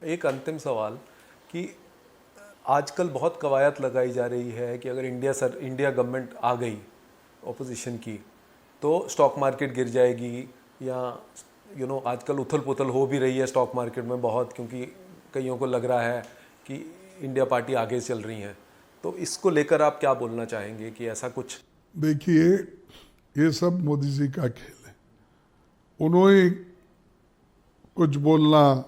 एक अंतिम सवाल कि आजकल बहुत कवायद लगाई जा रही है कि अगर इंडिया गवर्नमेंट आ गई ऑपोजिशन की तो स्टॉक मार्केट गिर जाएगी, या आजकल उथल पुथल हो भी रही है स्टॉक मार्केट में बहुत, क्योंकि कईयों को लग रहा है कि इंडिया पार्टी आगे चल रही है। तो इसको लेकर आप क्या बोलना चाहेंगे कि ऐसा कुछ? देखिए, ये सब मोदी जी का खेल है। उन्होंने कुछ बोलना,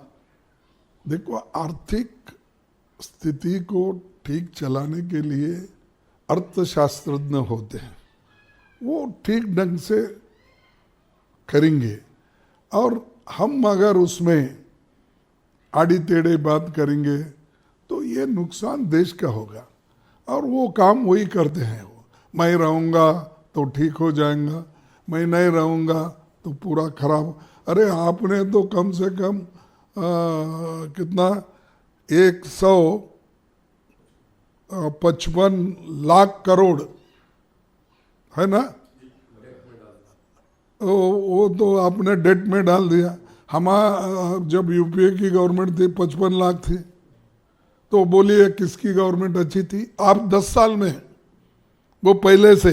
देखो आर्थिक स्थिति को ठीक चलाने के लिए अर्थशास्त्रज्ञ होते हैं, वो ठीक ढंग से करेंगे। और हम अगर उसमें आड़ी टेढ़े बात करेंगे तो ये नुकसान देश का होगा। और वो काम वही करते हैं। वो मैं रहूँगा तो ठीक हो जाएगा, मैं नहीं रहूँगा तो पूरा खराब। अरे आपने तो कम से कम कितना 155 लाख करोड़ है ना, वो तो आपने डेट में डाल दिया। जब यूपीए की गवर्नमेंट थी 55 लाख थी, तो बोलिए किसकी गवर्नमेंट अच्छी थी? आप 10 साल में, वो पहले से।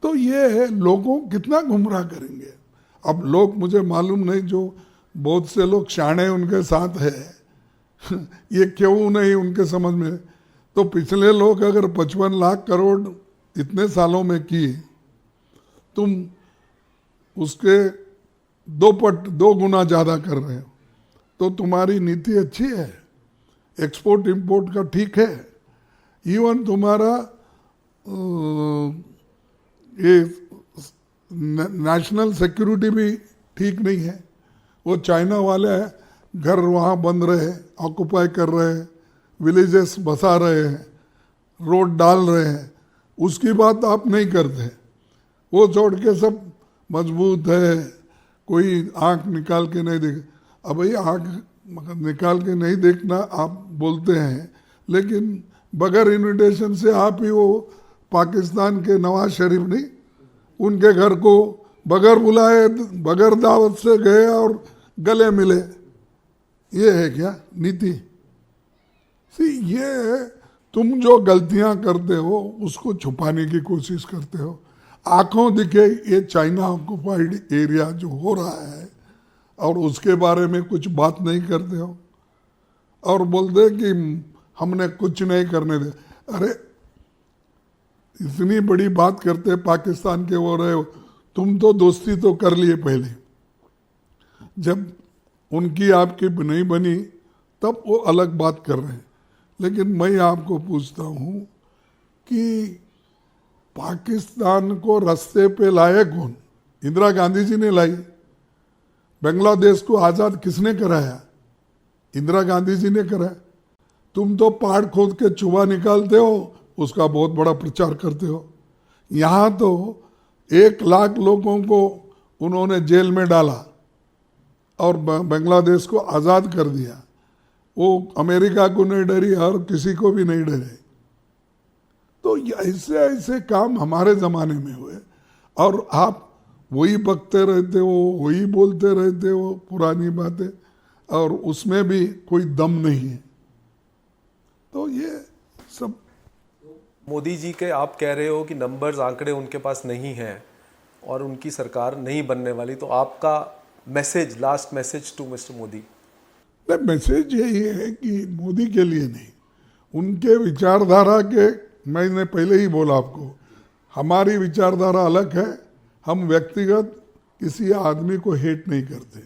तो ये लोगों कितना गुमराह करेंगे। अब लोग, मुझे मालूम नहीं, जो बहुत से लोग शाणे उनके साथ है ये क्यों नहीं उनके समझ में। तो पिछले लोग अगर 55 लाख करोड़ इतने सालों में किए, तुम उसके 2 गुना ज़्यादा कर रहे हो, तो तुम्हारी नीति अच्छी है, एक्सपोर्ट इंपोर्ट का ठीक है। इवन तुम्हारा ये नेशनल सिक्योरिटी भी ठीक नहीं है। वो चाइना वाले घर वहाँ बन रहे हैं, ऑक्युपाई कर रहे हैं, विलेजेस बसा रहे हैं, रोड डाल रहे हैं, उसकी बात आप नहीं करते। वो छोड़ के सब मजबूत है, कोई आंख निकाल के नहीं देख। अब भाई आंख निकाल के नहीं देखना आप बोलते हैं, लेकिन बगैर इन्विटेशन से आप ही वो पाकिस्तान के नवाज शरीफ नहीं, उनके घर को बगैर बुलाए, बगैर दावत से गए और गले मिले। ये है क्या नीति? ये तुम जो गलतियां करते हो उसको छुपाने की कोशिश करते हो। आंखों दिखे ये चाइना ऑक्युपाइड एरिया जो हो रहा है, और उसके बारे में कुछ बात नहीं करते हो, और बोलते कि हमने कुछ नहीं करने दे। अरे इतनी बड़ी बात करते पाकिस्तान के वो रहे हो, तुम तो दोस्ती तो कर लिए पहले, जब उनकी आपकी नहीं बनी तब वो अलग बात कर रहे हैं। लेकिन मैं आपको पूछता हूँ कि पाकिस्तान को रास्ते पे लाए कौन? इंदिरा गांधी जी ने लाई। बांग्लादेश को आज़ाद किसने कराया? इंदिरा गांधी जी ने कराया। तुम तो पहाड़ खोद के चूहा निकालते हो, उसका बहुत बड़ा प्रचार करते हो। यहाँ तो 1 लाख लोगों को उन्होंने जेल में डाला और बांग्लादेश को आज़ाद कर दिया। वो अमेरिका को नहीं डरी और किसी को भी नहीं डरे। तो ऐसे ऐसे काम हमारे ज़माने में हुए, और आप वही बकते रहते हो, वही बोलते रहते हो पुरानी बातें, और उसमें भी कोई दम नहीं है। तो ये सब मोदी जी के आप कह रहे हो कि नंबर्स, आंकड़े उनके पास नहीं हैं और उनकी सरकार नहीं बनने वाली, तो आपका message, last message to mister Modi? Message यही है कि मोदी के लिए नहीं, उनके विचारधारा के, मैंने पहले ही बोला आपको, हमारी विचारधारा अलग है। हम व्यक्तिगत किसी आदमी को हेट नहीं करते,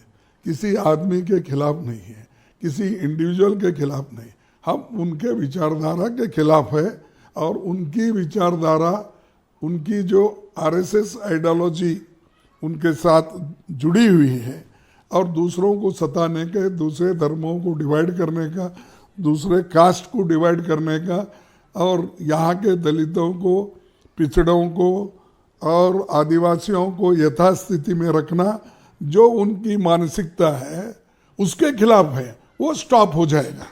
किसी आदमी के खिलाफ नहीं है, किसी इंडिविजुअल के खिलाफ नहीं। हम उनके विचारधारा के खिलाफ है, और उनकी विचारधारा, उनकी जो आरएसएस आइडियोलॉजी उनके साथ जुड़ी हुई है, और दूसरों को सताने के, दूसरे धर्मों को डिवाइड करने का, दूसरे कास्ट को डिवाइड करने का, और यहाँ के दलितों को, पिछड़ों को और आदिवासियों को यथास्थिति में रखना, जो उनकी मानसिकता है उसके खिलाफ है। वो स्टॉप हो जाएगा।